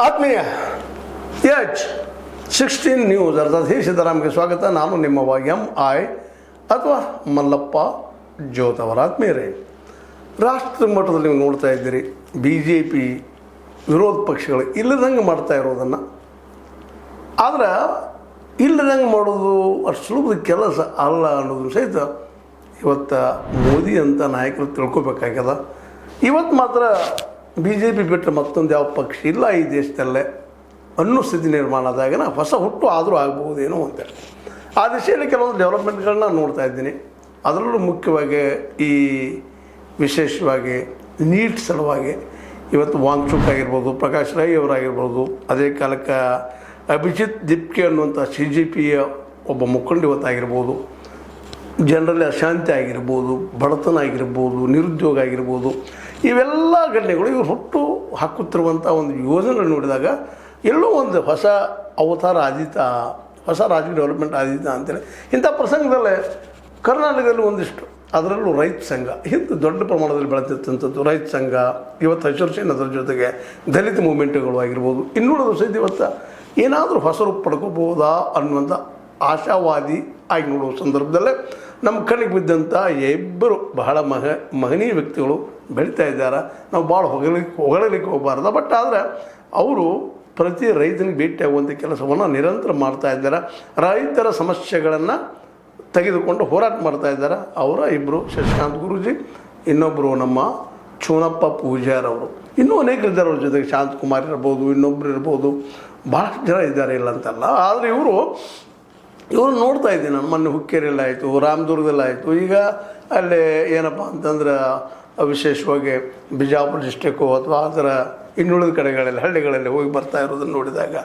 ಆತ್ಮೀಯ H16 news ಅರ್ಥಾತ್ ಹೇ ಸಿದ್ದರಾಮ್ಗೆ ಸ್ವಾಗತ. ನಾನು ನಿಮ್ಮವ MI ಅಥವಾ ಮಲ್ಲಪ್ಪ ಜೋತವರ. ಆತ್ಮೀಯರೇ, ರಾಷ್ಟ್ರ ಮಟ್ಟದಲ್ಲಿ ನೀವು ನೋಡ್ತಾ ಇದ್ದೀರಿ BJP ವಿರೋಧ ಪಕ್ಷಗಳು ಇಲ್ಲದಂಗೆ ಮಾಡ್ತಾ ಇರೋದನ್ನು. ಆದರೆ ಇಲ್ಲದಂಗೆ ಮಾಡೋದು ಅಷ್ಟು ಸುಲಭದ ಕೆಲಸ ಅಲ್ಲ ಅನ್ನೋದು ಸಹಿತ ಇವತ್ತು ಮೋದಿ ಅಂತ ನಾಯಕರು ತಿಳ್ಕೊಬೇಕಾಗ್ಯದ. ಇವತ್ತು ಮಾತ್ರ BJP ಬಿಟ್ಟರೆ ಮತ್ತೊಂದು ಯಾವ ಪಕ್ಷ ಇಲ್ಲ ಈ ದೇಶದಲ್ಲೇ ಅನ್ನೋ ಸ್ಥಿತಿ ನಿರ್ಮಾಣ ಆದಾಗ ಹೊಸ ಹುಟ್ಟು ಆದರೂ ಆಗ್ಬಹುದೇನೋ ಅಂತೇಳಿ ಆ ದಿಶೆಯಲ್ಲಿ ಕೆಲವೊಂದು ಡೆವಲಪ್ಮೆಂಟ್ಗಳನ್ನ ನೋಡ್ತಾ ಇದ್ದೀನಿ. ಅದರಲ್ಲೂ ಮುಖ್ಯವಾಗಿ ಈ ವಿಶೇಷವಾಗಿ ನೀಟ್ ಸಲುವಾಗಿ ಇವತ್ತು ವಾಂಗ್ಚುಕ್ ಆಗಿರ್ಬೋದು, ಪ್ರಕಾಶ್ ರೈ ಅವರಾಗಿರ್ಬೋದು, ಅದೇ ಕಾಲಕ್ಕೆ ಅಭಿಜಿತ್ ದಿಪ್ಕೆ ಅನ್ನುವಂಥ CJPಯ ಒಬ್ಬ ಮುಖಂಡ ಇವತ್ತಾಗಿರ್ಬೋದು, ಜನರಲ್ಲಿ ಅಶಾಂತಿ ಆಗಿರ್ಬೋದು, ಬಡತನ ಆಗಿರ್ಬೋದು, ನಿರುದ್ಯೋಗ ಆಗಿರ್ಬೋದು, ಇವೆಲ್ಲ ಘಟನೆಗಳು ಇವರು ಹುಟ್ಟು ಹಾಕುತ್ತಿರುವಂಥ ಒಂದು ಯೋಜನೆ ನೋಡಿದಾಗ ಎಲ್ಲೋ ಒಂದು ಹೊಸ ಅವತಾರ ಆದೀತಾ, ಹೊಸ ರಾಜಕೀಯ ಡೆವಲಪ್ಮೆಂಟ್ ಆದೀತಾ ಅಂತೇಳಿ ಇಂಥ ಪ್ರಸಂಗದಲ್ಲೇ ಕರ್ನಾಟಕದಲ್ಲಿ ಒಂದಿಷ್ಟು, ಅದರಲ್ಲೂ ರೈತ ಸಂಘ ಹಿಂದೆ ದೊಡ್ಡ ಪ್ರಮಾಣದಲ್ಲಿ ಬೆಳೆದಿರ್ತಂಥದ್ದು ರೈತ ಸಂಘ ಇವತ್ತು ಹಸಿರು ಅದರ ಜೊತೆಗೆ ದಲಿತ ಮೂವ್ಮೆಂಟ್ಗಳು ಆಗಿರ್ಬೋದು, ಇನ್ನುಳಿದ ಸಹಿತ ಇವತ್ತು ಏನಾದರೂ ಹೊಸ ರೂಪ ಪಡ್ಕೋಬೋದಾ ಅನ್ನುವಂಥ ಆಶಾವಾದಿ ಆಗಿ ನೋಡುವ ಸಂದರ್ಭದಲ್ಲೇ ನಮ್ಮ ಕಣ್ಣಿಗೆ ಬಿದ್ದಂಥ ಇಬ್ಬರು ಬಹಳ ಮಹನೀಯ ವ್ಯಕ್ತಿಗಳು ಬೆಳೀತಾ ಇದ್ದಾರೆ. ನಾವು ಭಾಳ ಹೊಗಳಲಿಕ್ಕೆ ಹೋಗಬಾರ್ದು. ಬಟ್ ಆದರೆ ಅವರು ಪ್ರತಿ ರೈತನಿಗೆ ಭೇಟಿಯಾಗುವಂಥ ಕೆಲಸವನ್ನು ನಿರಂತರ ಮಾಡ್ತಾ ಇದ್ದಾರೆ. ರೈತರ ಸಮಸ್ಯೆಗಳನ್ನು ತೆಗೆದುಕೊಂಡು ಹೋರಾಟ ಮಾಡ್ತಾ ಇದ್ದಾರೆ. ಅವರ ಇಬ್ಬರು ಶಶಿಕಾಂತ್ ಗುರೂಜಿ, ಇನ್ನೊಬ್ಬರು ನಮ್ಮ ಚೂನಪ್ಪ ಪೂಜಾರ್ ಅವರು, ಇನ್ನೂ ಅನೇಕರಿದ್ದಾರೆ. ಅವ್ರ ಜೊತೆಗೆ ಶಾಂತಕುಮಾರ್ ಇರ್ಬೋದು, ಇನ್ನೊಬ್ಬರು ಇರ್ಬೋದು, ಭಾಳಷ್ಟು ಜನ ಇದ್ದಾರೆ, ಇಲ್ಲ ಅಂತಲ್ಲ. ಆದರೆ ಇವರು ನೋಡ್ತಾ ಇದ್ದೀನಿ ನಾನು. ಮೊನ್ನೆ ಹುಕ್ಕೇರಿಯಲ್ಲಿ ಆಯಿತು, ರಾಮದುರ್ಗದಲ್ಲಿ ಆಯಿತು, ಈಗ ಅಲ್ಲಿ ಏನಪ್ಪ ಅಂತಂದ್ರೆ ವಿಶೇಷವಾಗಿ ಬಿಜಾಪುರ ಡಿಸ್ಟಿಕ್ಕು ಅಥವಾ ಅದರ ಇನ್ನುಳಿದ ಕಡೆಗಳಲ್ಲಿ ಹಳ್ಳಿಗಳಲ್ಲಿ ಹೋಗಿ ಬರ್ತಾ ಇರೋದನ್ನು ನೋಡಿದಾಗ